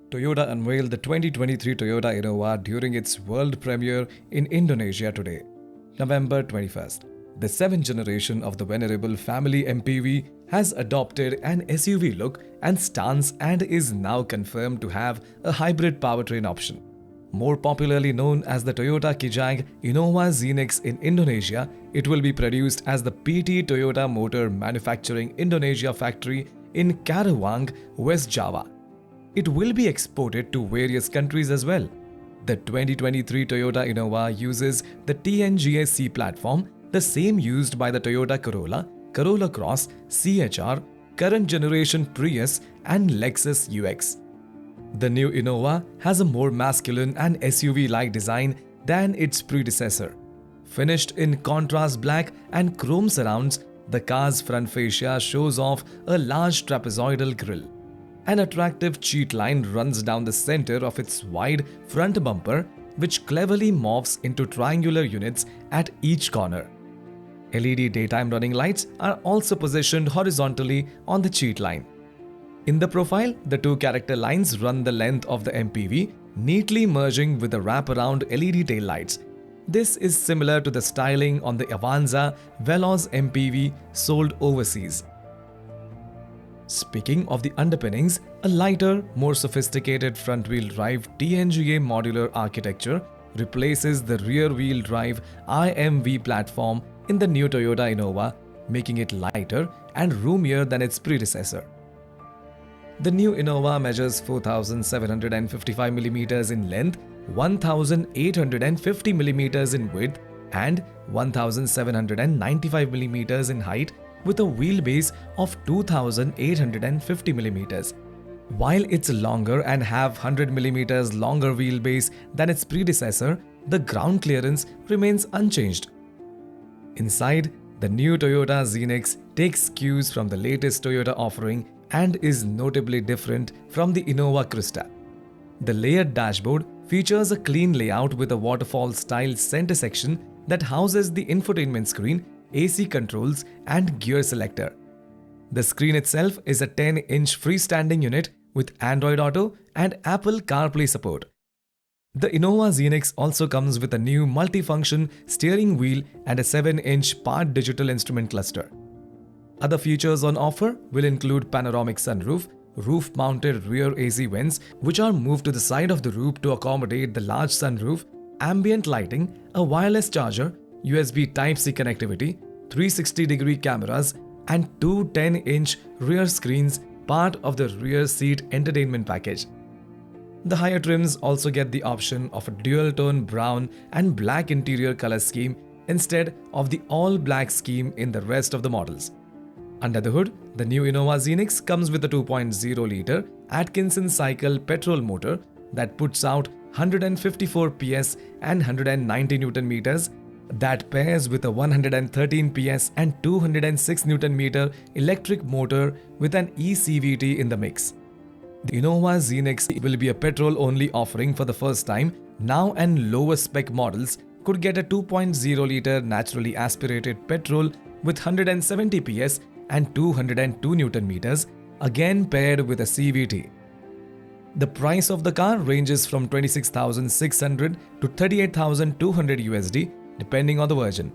Toyota unveiled the 2023 Toyota Innova during its world premiere in Indonesia today, November 21st. The 7th generation of the venerable family MPV has adopted an SUV look and stance and is now confirmed to have a hybrid powertrain option. More popularly known as the Toyota Kijang Innova Zenix in Indonesia, it will be produced as the PT Toyota Motor Manufacturing Indonesia factory in Karawang, West Java. It will be exported to various countries as well. The 2023 Toyota Innova uses the TNGA-C platform, the same used by the Toyota Corolla, Corolla Cross, CHR, current generation Prius and Lexus UX. The new Innova has a more masculine and SUV-like design than its predecessor. Finished in contrast black and chrome surrounds, the car's front fascia shows off a large trapezoidal grille. An attractive cheatline runs down the center of its wide front bumper, which cleverly morphs into triangular units at each corner. LED daytime running lights are also positioned horizontally on the cheatline. In the profile, the two character lines run the length of the MPV, neatly merging with the wraparound LED taillights. This is similar to the styling on the Avanza Veloz MPV sold overseas. Speaking of the underpinnings, a lighter, more sophisticated front-wheel drive TNGA modular architecture replaces the rear-wheel drive IMV platform in the new Toyota Innova, making it lighter and roomier than its predecessor. The new Innova measures 4,755 mm in length, 1,850 mm in width, and 1,795 mm in height, with a wheelbase of 2,850 mm. While it's longer and have 100 mm longer wheelbase than its predecessor, the ground clearance remains unchanged. Inside, the new Toyota Zenix takes cues from the latest Toyota offering and is notably different from the Innova Crysta. The layered dashboard features a clean layout with a waterfall-style center section that houses the infotainment screen, AC controls and gear selector. The screen itself is a 10-inch freestanding unit with Android Auto and Apple CarPlay support. The Innova Zenix also comes with a new multifunction steering wheel and a 7-inch part digital instrument cluster. Other features on offer will include panoramic sunroof, roof-mounted rear AC vents which are moved to the side of the roof to accommodate the large sunroof, ambient lighting, a wireless charger, USB Type-C connectivity, 360-degree cameras, and two 10-inch rear screens, part of the rear seat entertainment package. The higher trims also get the option of a dual-tone brown and black interior color scheme instead of the all-black scheme in the rest of the models. Under the hood, the new Innova Zenix comes with a 2.0-liter Atkinson cycle petrol motor that puts out 154 PS and 190 Nm, that pairs with a 113 PS and 206 Nm electric motor with an eCVT in the mix. The Innova Zenix will be a petrol-only offering for the first time now, and lower spec models could get a 2.0-liter naturally aspirated petrol with 170 PS and 202 Nm, again paired with a CVT. The price of the car ranges from $26,600 to $38,200 USD, depending on the version.